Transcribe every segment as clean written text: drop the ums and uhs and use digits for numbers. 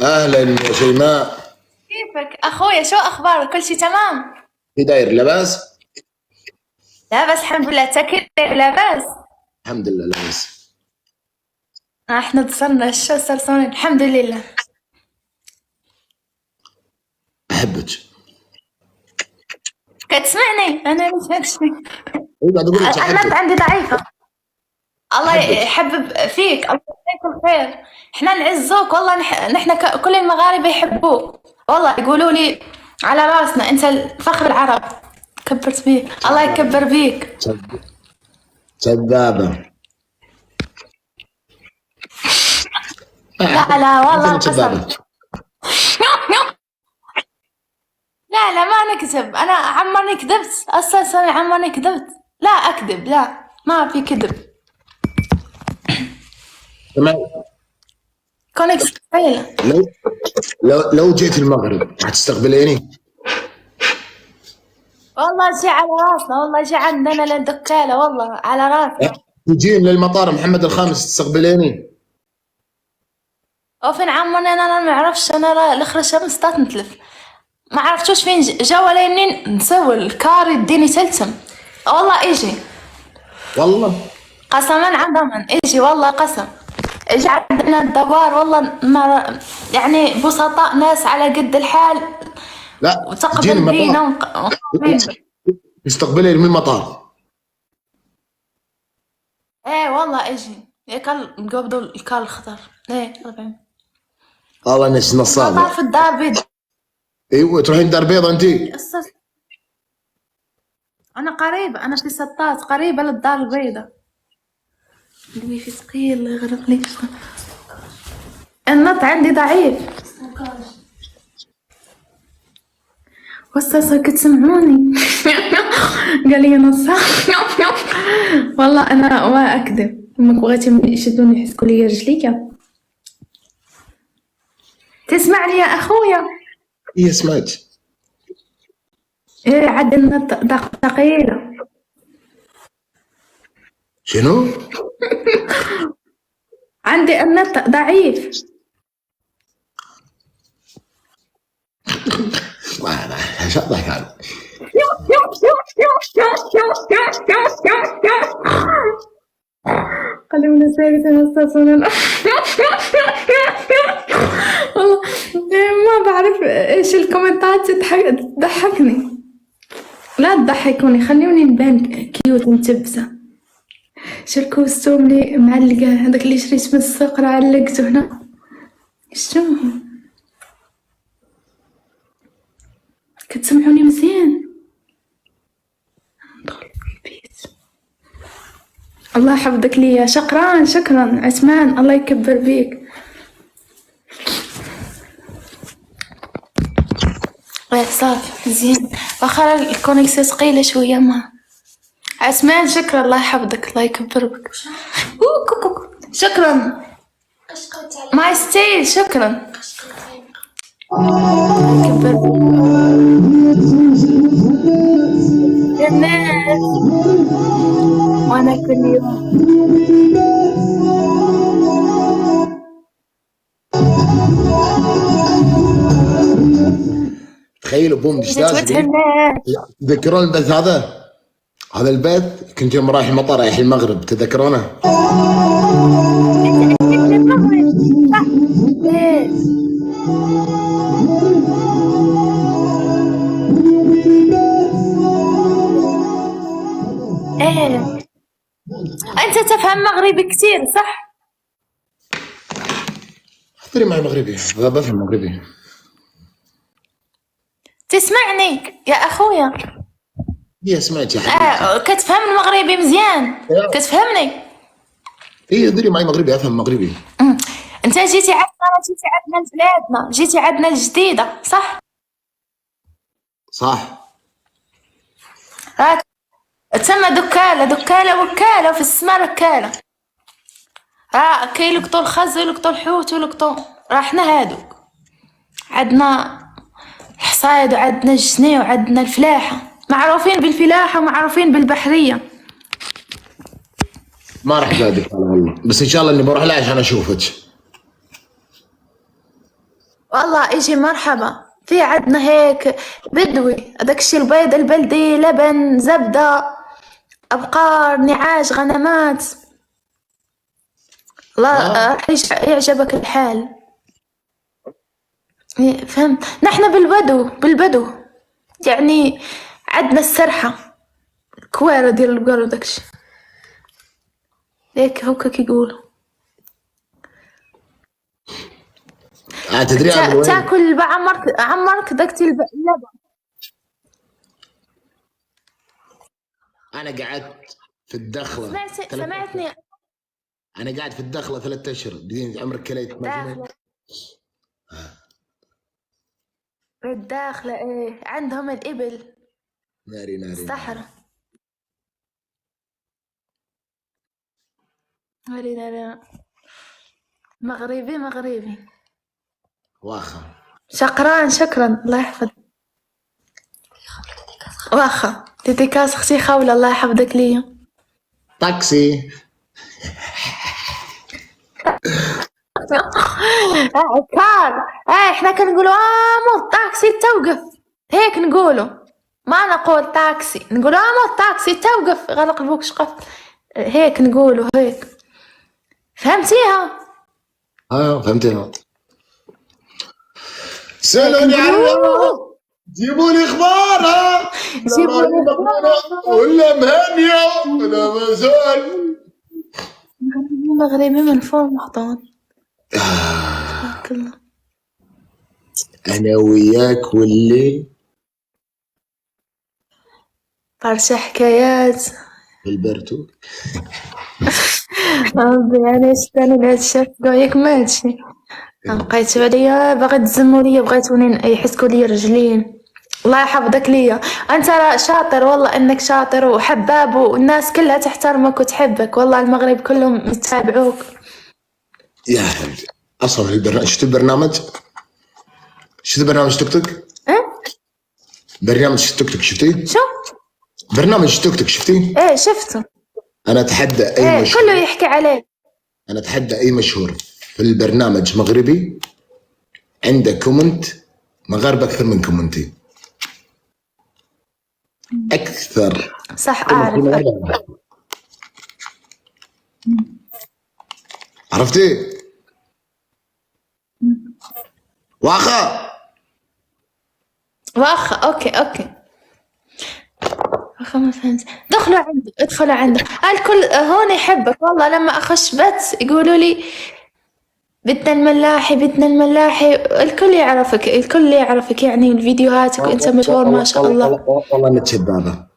اهلا يا شيماء. كيفك اخويا؟ شو اخبارك؟ كل شي تمام؟ في داير لاباس؟ لا بس الحمد لله. تاكل لاباس؟ الحمد لله لاباس. احنا وصلنا. شو صار صوني؟ الحمد لله. احبك. كتسمعني؟ انا مش هتسمع. قاعد اقول لك النت احبك. عندي ضعيفة. الله احبك. يحبب فيك، الله يجزيك الخير. احنا نعزوك والله. نحن كل المغاربة يحبوك والله. يقولوا لي على راسنا انت الفخر العرب. كبرت بيك، الله يكبر بيك. كذابة. لا لا والله انت كذابة. قسم. لا لا ما نكذب. انا عمرني كذبت اساسا. عمرني كذبت؟ لا اكذب، لا ما في كذب. تمام. كونك مستحيلة. لو جيت المغرب هتستقبليني؟ والله جي على راسنا، والله جي عندنا للدكالة، والله على راسنا. تجين للمطار محمد الخامس تستقبليني؟ وفين عمرنا؟ انا ما نعرفش. انا الاخر شمس طات نتلف. ما عرفتوش فين جا ولا منين نسوي الكار يديني سلسم. والله اجي والله قسما عظما اجي والله قسم. اجي عندنا الدوار والله. ما يعني بسطاء ناس على قد الحال. لا وتقبل بينا تستقبليني من المطار. ايه والله اجي. يكل نقبضوا الكال الخضر. ايه طبعا. والله انك نصابة. المطار في الدار بيضاء. ايوه تروحين دار بيضاء انتي؟ انا قريبة، انا في سطات قريبة للدار البيضاء. اللي في ثقيل الله يغرق لي. النت عندي ضعيف. وصاصة كتسمعوني؟ قال لي نصا. والله انا ما اكذب. ما بغيتي يشدوني يحسكوا لي رجليا. تسمعني يا اخويا؟ ايه سمعت. ايه عاد النت ثقيلة. شنو؟ عندي النت ضعيف. ما شطح كان. خلينا ساكتة نستاذنا. والله ما بعرف ايش الكومنتات تضحكني. لا تضحكوني، خلوني نبان كيوت متبسة. شو الكوستوم اللي معلقة هذاك اللي شريت من السوق راه علقته هنا. شو كتسمعوني مزيان؟ ندخل البيت. الله يحفظك ليا. شكرا شكرا عثمان، الله يكبر بيك. صافي مزيان. واخا الكونيكسيون ثقيلة شوية. ما عثمان شكرا، الله يحفظك، الله يكبر بك. شكرا ماي ستيل. شكرا الله يكبر بك يا الناس. وانا كل يوم تخيلوا بوم دشداش. تذكرون البث هذا البث كنت يوم رايح المطار رايح المغرب، تذكرونه؟ ايه انت تفهم مغربي كثير صح؟ احضري معي مغربي. لا بفهم مغربي. تسمعني يا اخويا؟ هي سمعت يا حبيبتي. كتفهم المغربي مزيان؟ كتفهمني؟ ايه ادري معي مغربي، افهم مغربي. انت جيتي عندنا لبلادنا، جيتي عندنا الجديدة صح؟ صح. راك تسمى دكالة وكالة، وفي السما ركالة. كاين لقطو الخز ولقطو الحوت ولقطو راحنا هادوك. عندنا الحصايد وعندنا الجني وعندنا الفلاحة. معروفين بالفلاحة ومعروفين بالبحرية. ما راح زادك والله، بس ان شاء الله اني بروح لها عشان اشوفك. والله اجي مرحبا. في عندنا هيك بدوي، داكشي البيض البلدي، لبن، زبدة، أبقار، نعاج، غنمات. الله راح يعجبك الحال. فهمت. نحن بالبدو يعني عندنا السرحة، كوارة ديال البقر وداكشي هيك هوكا كيقولوا. تدري من وين؟ تاكل عمرك داكتي اللبن. انا قعدت في الدخله سمعتني. انا قاعد في الدخله 3 اشهر بدين عمرك كليت داخلة الداخلة ايه عندهم الإبل ناري الصحراء. ناري مغربي واخا شكرا الله يحفظك. واخا ديديكاس اختي خولة الله يحفظك ليا. طاكسي كار احنا كنقولوا مو طاكسي توقف، هيك نقولوا، ما نقول تاكسي، نقولوا مو طاكسي توقف غلق بوك شقف، هيك نقولوا هيك. فهمتيها؟ فهمتها. سألوني عنها، جيبوا لي اخبارها، ولا مهنية ولا مازال مغربي من فوق محضون. تبارك الله. انا وياك واللي برشا حكايات في البرتو. يعني شتاني لهاد الشاب ياك ماشي بقيتو عليا باغي تزموا ليا، بغيتوني يحسكوا ليا رجلين. الله يحفظك ليا، انت راه شاطر والله، انك شاطر وحباب والناس كلها تحترمك وتحبك، والله المغرب كلهم يتابعوك. يا حبيبي اصلا البرنامج، شفت البرنامج؟ شفت برنامج توك توك؟ برنامج توك توك شفتيه؟ شو برنامج توك توك شفتيه؟ ايه شفته. انا اتحدى اي مشهور، كله يحكي عليه. انا اتحدى اي مشهور في البرنامج مغربي عنده كومنت مغاربه اكثر من كومنتي، اكثر. صح اعرف. عرفتي؟ واخا اوكي ما فهمت. ادخلوا عنده الكل هون يحبك والله. لما اخش بث يقولوا لي بدنا الملاحي الكل يعرفك يعني الفيديوهاتك وانت مشهور ما شاء الله. والله انك شبابه،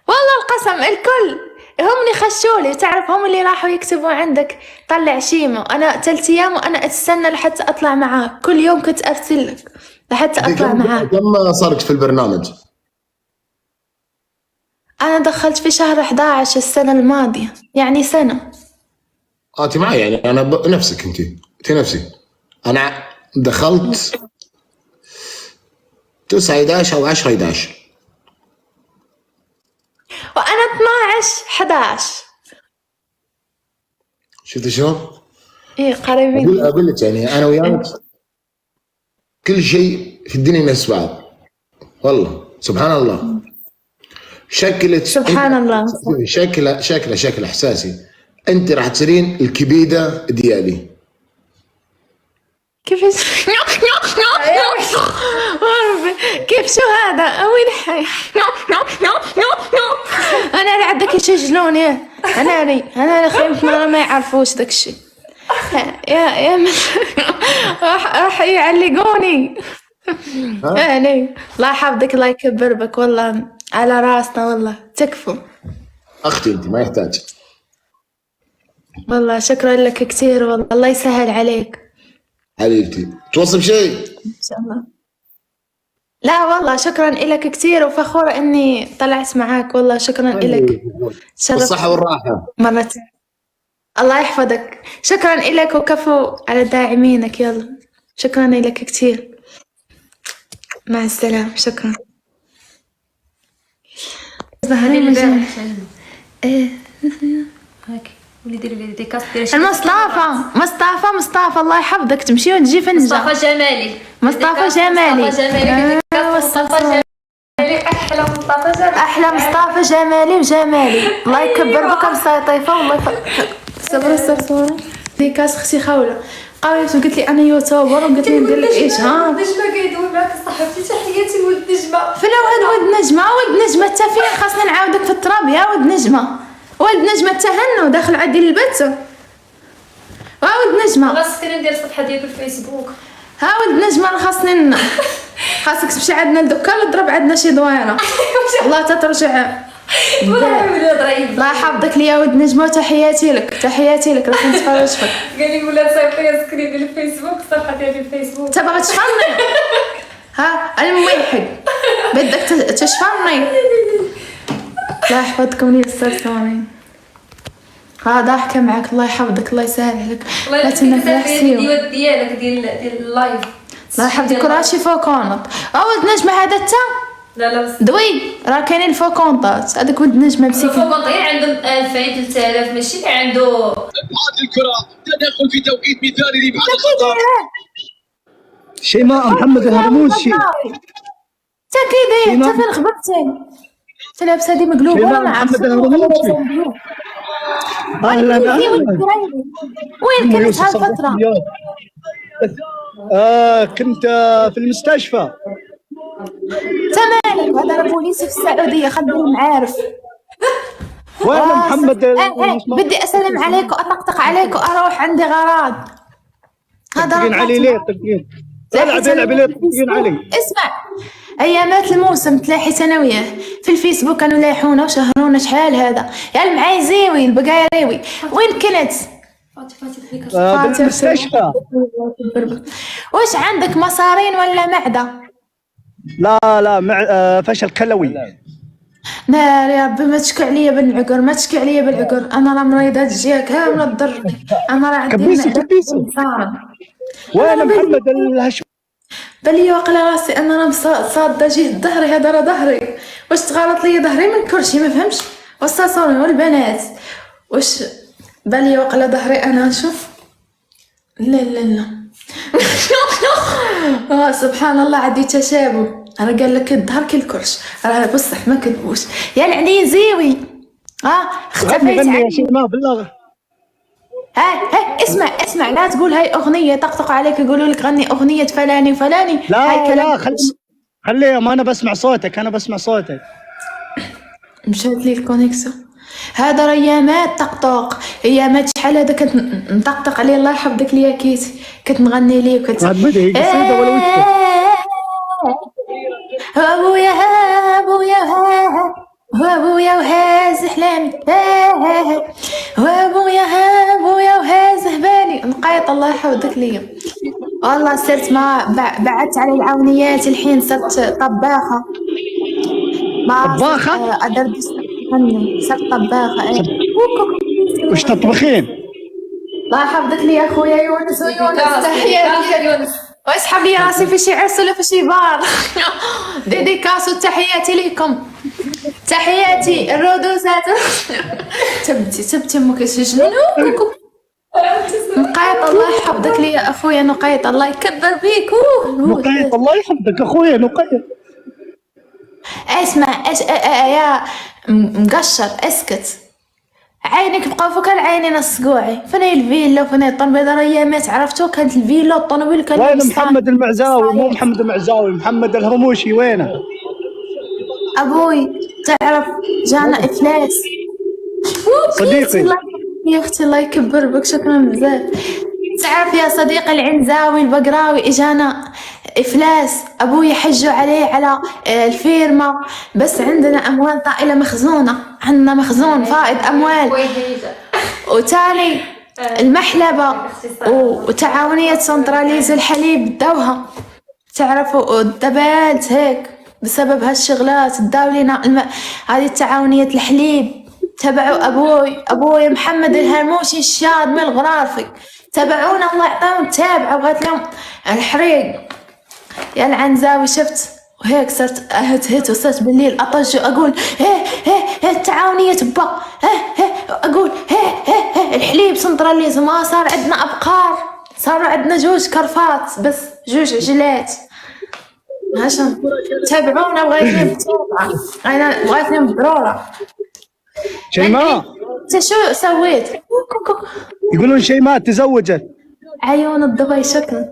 والله القسم الكل هم اللي خشولي، تعرف هم اللي راحوا يكتبوا عندك طلع شيمة. انا 3 ايام وانا اتستنى لحتى اطلع معاك، كل يوم كنت ارسل لك لحتى اطلع معاك. كم صارت في البرنامج؟ انا دخلت في شهر 11 السنة الماضية، يعني سنة. انت معي يعني انا نفسك، انت نفسي. انا دخلت 9/11 او 10/11 وانا 12/11. شفت شو؟ ايه قريبين. اقول لك يعني انا وياك كل شيء في الدنيا نفس بعض، والله سبحان الله. شكلت سبحان الله. شكل احساسي انت راح تصيرين الكبيده ديالي. كيف كيف شو هذا؟ وين حي؟ انا اللي عندك يسجلوني، انا خايف ما يعرفوش داك الشيء. يا راح يعلقوني. يعني الله يحفظك الله يكبر بك، والله على راسنا والله تكفوا. اختي انت ما يحتاج. والله شكرا لك كثير، والله الله يسهل عليك حبيبتي. توصل شيء ان شاء الله؟ لا والله شكرا لك كثير، وفخورة اني طلعت معاك، والله شكرا لك. بالصحة والراحة مرتين. الله يحفظك، شكرا لك وكفو على داعمينك. يلا شكرا لك كثير، مع السلامة. شكرا. هذه اللي ايه ولي ديري لي ديكاس ديري مصطفى الله يحفظك تمشي وتجي في النجا. مصطفى جمالي مصطفى جمالي احلى مصطفى جمالي وجمالي الله يكبر بك مصيطيفه والله صبر صورة ديكاس اختي خولة قالت قلت لي انا يوتيوبر وقلت لي ندير لك اشهار. نجمه كيدوي معاك صاحبتي تحياتي ولد نجمه. فين ولد نجمه؟ ولد نجمه انت فين؟ خاصني نعاودك في التراب يا ولد نجمه. ولد نجمه تهنوا داخل عندي البت. ولد نجمه خاصك ندير الصفحه ديالك في الفيسبوك. ها ولد نجمه خاصني خاصك تمشي عندنا للدكان وتضرب عندنا شي دويره. الله تترجع الله يحفظك لي يا ولد نجمه وتحياتي لك راح نتفرج فيك. قال لي ولاد صيفيه سكري ديال الفيسبوك الصفحه ديالي الفيسبوك. انت باغي تشفرني؟ ها الموحد بدك تشفرني؟ الله يحفظكم لي السرسوني. ها ضاحكه معاك الله يحفظك الله يسهل عليك. لا تنفسي ديالك ديال اللايف الله يحفظك راشي فوكونط. ولد نجمه هذا انت؟ لا بس دوي راه كاينين الفوكونطات هذاك ولد نجمه مسكين. الفوكونطين عندهم 2000 3000 ماشي عنده. ابعاد الكره تدخل في توقيت مثالي لابعاد الخطر. شيماء محمد الهرموشي انت كي داير انت فين خبرتي؟ انت لابسه هذه مقلوبه شيماء ولا عارفه؟ محمد الهرموشي اهلا وين كنت هالفتره؟ كنت في المستشفى. تمام هذا راه بوليسي في السعوديه خليني معارف. وين محمد بدي اسلم عليك واطقطق عليك واروح عندي غراض. هذا تطقين علي ليه تطقين؟ العب ليه تطقين علي؟ اسمع ايامات الموسم تلاحي ثانويه في الفيسبوك كانوا لايحونا وشهرونا شحال هذا يا المعايزيوي البقايريوي وين كنت؟ بالمستشفى. واش عندك مصارين ولا معده؟ لا فشل كلوي. نار يا ربي ما تشكي عليا بالعقر ما تشكي عليا بالعقر. انا راه مريضه الجيا كامله تضرني. انا راه عندي كبيسي وين محمد الهشم؟ بلي واقله راسي انا راه صاده جهه ظهري. هذا راه ظهري واش تغلط لي ظهري من كلشي ما فهمش. والصاصون والبنات واش بلي واقله ظهري انا نشوف. لا سبحان الله عندي تشابه. انا قال لك الظهر كي الكرش راه بصح ما كذبوش يا العنيزيوي. اختفيت غني يا شيماء بالله. اسمع لا تقول هاي اغنيه طقطق عليك يقولوا لك غني اغنيه فلاني وفلاني. لا خليها ما انا بسمع صوتك. مشات لي الكونيكسيون. هذا ريامات طقطق ايامات شحال هذا كنت نطقطق عليه الله يحفظك ليا كيتي كنت نغني ليه وكنت قصيده ولا وش وابويا وهاز احلامي وابويا وهاز هبالي نقيط الله يحفظك ليا. والله صرت ما بعدت على العونيات الحين صرت طباخه. ادردس صرت طباخه. وش تطبخين؟ الله يحفظك لي يا خويا يونس تحياتي يونس واسحب لي راسي في شي عرس ولا في شي بار. ديديكاس وتحياتي ليكم تحياتي الرودوزات. تبتي امك يسجنونك. نقيط الله يحفظك لي يا اخويا نقيط الله يكبر بيك. نقيط الله يحفظك اخويا نقيط. اسمع يا مقشر اسكت عينك بقاو فوق العينين الصقوعي. فين الفيلا وفين الطنبيله ريامات عرفتو كانت الفيلا والطنبيل كان وين محمد المعزاوي؟ مو محمد المعزاوي محمد الهرموشي وينه؟ ابوي تعرف جانا افلاس صديقي يا اختي الله يكبر بك شكرا بزاف. تعرف يا صديقي العنزاوي البقراوي اجانا افلاس. ابوي حجوا عليه على الفيرما بس عندنا اموال طائله مخزونه. عندنا مخزون فائض اموال وتالي المحلبه وتعاونيه سنتراليز الحليب داوها تعرفوا الدبالت هيك بسبب هالشغلات الداولينا هذه التعاونيه الحليب تبعوا ابوي محمد الهرموشي الشاد من الغرافي تبعونا الله يعطيهم تابعوا وقالت لهم الحريق يا العنزاوي شفت وهيك صرت هت وصرت بالليل اطج اقول هي التعاونيه تبا اقول هي الحليب سنتراليز. ما صار عندنا ابقار، صار عندنا 2 كرفات بس، 2 عجلات. عشان تابعونا بغيتني بتوبة، انا بغيتني بضرورة. شيماء انت شو سويت؟ يقولون شيماء تزوجت. عيون الضبي شكرا.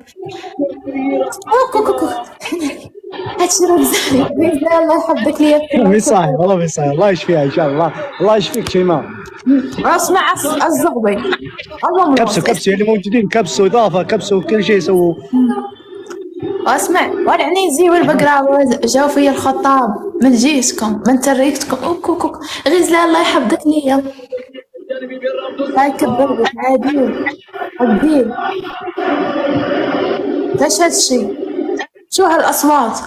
هاتشي رمزاني الله يحفظك لي. مي صحيح والله مي صحيح. الله يشفيها ان شاء الله. الله يشفيك شيماء. اسمع الزغبي الله كبسوا اللي موجودين، كبسوا اضافه، كبسوا كل شيء سووا. واسمع والعنيزي والبقراوي جاو في الخطاب من جيشكم من تريكتكم. غزلة الله يحفظك لي. لا يكبر بك عادي عديل. ايش هالشي؟ شو هالاصوات؟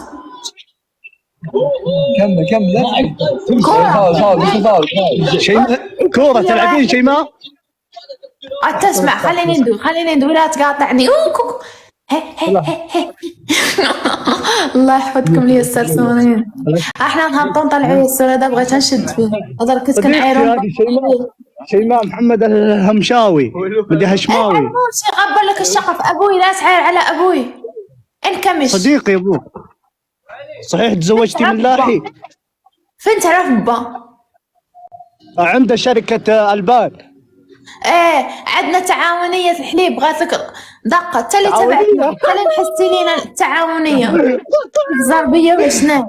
كمل شيماء كورة تلعبين شيماء؟ تسمع خليني ندوي لا تقاطعني. الله يحفظكم لي السرسورين. احنا نهبطون طلعوا السورة هذا بغيت نشد فيه هذا كنت كنحيرون. شيماء محمد الهمشاوي بدي هشماوي. غبر لك الشقف ابوي، لا تعاير على ابوي انكمش. صديقي ابوك. صحيح تزوجتي من لاحي؟ فين تعرف با؟ عنده شركة البان. عندنا تعاونية الحليب. بغيتك دقة تالي تبعتنا خلي نحسي لينا التعاونية زربية وشنو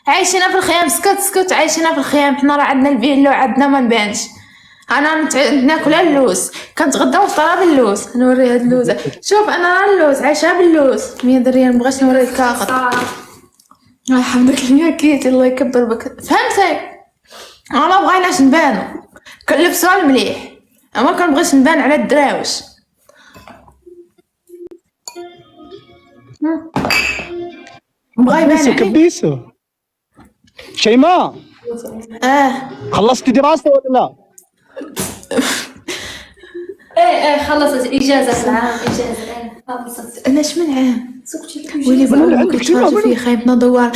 عايشين في الخيام. سكت عايشين في الخيام. حنا راه عندنا الفيلو عندنا ما نبانش. انا ناكل اللوز، كنتغدى وفطر باللوز. نوري هاد اللوزه، شوف انا راه اللوز عايشه باللوز. 100 درهم مبغيتش نوريك كاخط. الله يحفظك ليا كيتي الله يكبر بك. فهمتي؟ انا ما بغيناش نبانو، كنلبسو المليح، ما كنبغيش نبان على الدراوش. بغا يبان عليك كبيسو. شيماء خلصتي دراسة ولا لا؟ ايه خلصت اجازه العام. اجازه خلصت. انا اش من عام ولي بقول لك شو في خايبنا دوار.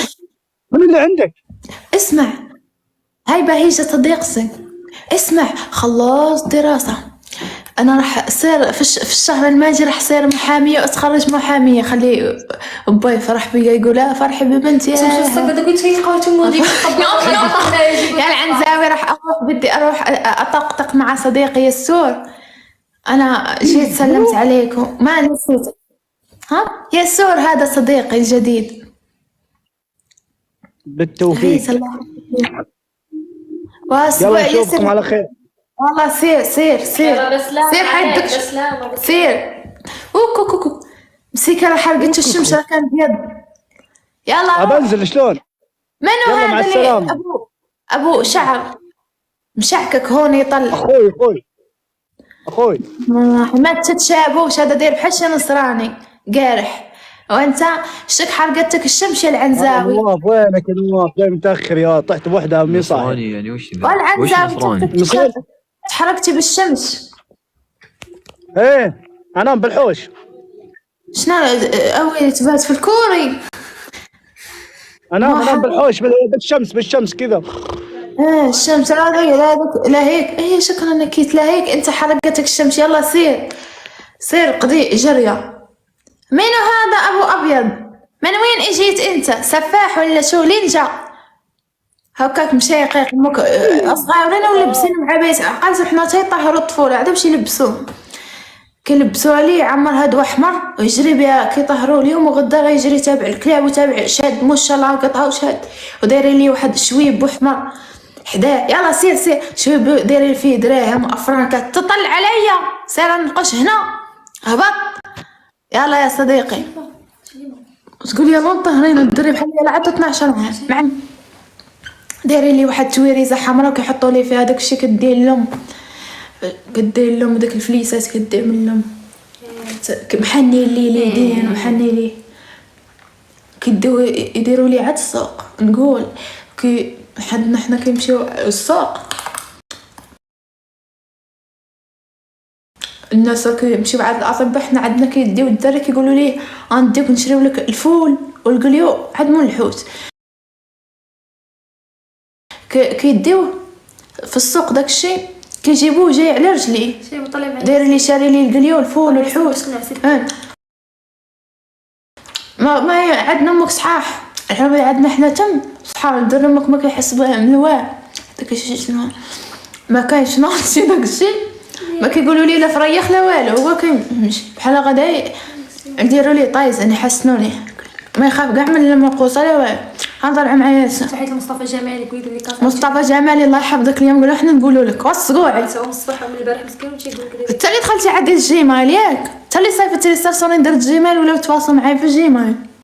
من اللي عندك؟ اسمع هاي بهيجة صديقتي. اسمع خلص دراسة، انا راح اصير في الشهر الماجي راح اصير محامية واتخرج محامية. خلي ابوي يفرح بيا يقول فرحي ببنتي. يا العنزاوي راح اروح، بدي اروح اطقطق مع صديقي يسور. انا جيت سلمت عليكم ما نسيت. يسور هذا صديقي الجديد. بالتوفيق. يلا نشوفكم على خير. والله سير حيدك سير. كوكو مسيكة حرقة الشمس كان بيد. يلا بنزل شلون؟ منو هذا اللي ابو شعر مشعكك هون يطلع؟ اخوي والله ما تتشابوش. هذا داير بحش نصراني قارح، وانت شك حرقتك الشمس يا العنزاوي. نواف وينك يا نواف؟ جاي متاخر يا طحت بوحده مي صح. يعني وش والعنزاوي تحرقتي بالشمس. ايه انام بالحوش. شنو اوي تبات في الكوري؟ انام بالحوش بالشمس كذا. الشمس لا هيك. ايه شكرا نكيت. لا هيك انت حرقتك الشمس. يلا سير قضي جريه. منو هذا ابو ابيض؟ من وين اجيت انت؟ سفاح ولا شو؟ لين جا هكاك مشايقيق اصغارين ولبسين معبيس عقلت حنا تيطهروا الطفوله عاد باش يلبسوه. كيلبسوها ليه عمر هادو احمر ويجري بها كيطهروا اليوم وغدا غيجري تابع الكلاب وتابع شاد موش لاقطها وشاد ودايرين ليه واحد شويب احمر حداه. يلا سير شويب دايرين فيه دراهم افرانكات. تطل عليا سير نقش هنا هبط. يلا يا صديقي تقول يلا نطهرين الدري بحال لعبت 12 عام مع دايرين لي واحد تويريزه حمراء وكيحطوا لي فيها داكشي كدير لهم داك الفليسات كدير من لهم محنين لي اليدين ومحنين لي كيديو يديروا لي عاد السوق. نقول كي حنا كنمشيو السوق الناس كيمشيو عند الاطباء. حنا عندنا كيديو الدري كيقولوا ليه غنديوك نشريو لك الفول والقليو عدمو الحوت كيديوه في السوق. داكشي كيجيبوه جاي على رجليه، داير لي شاري لي القليو الفول والحوت. ما عندنا امك صحاح، الحين عندنا حنا تم صحاب درنا امك ما كيحس بها من الواه. داكشي شنو ما كاينش ناقصي داكشي، ما كيقولوا لي لا فريخ لا والو، هو كيمشي بحال غدا نديروا لي طايز انا حسنوني، ما يخاف كاع من المقوصه لا والو. غنطلع مع ياسر. تحية لمصطفى جمالي كويدو لي كاس. مصطفى جمالي الله يحفظك، اليوم نقولوا حنا نقولوا لك وصقوعي. هو الصباح من البارح مسكين وتيقول لك انت اللي دخلتي عندي الجيميل ياك، انت اللي صيفطتي لي ستوري درت جيميل ولا تواصلوا معايا في الجيميل.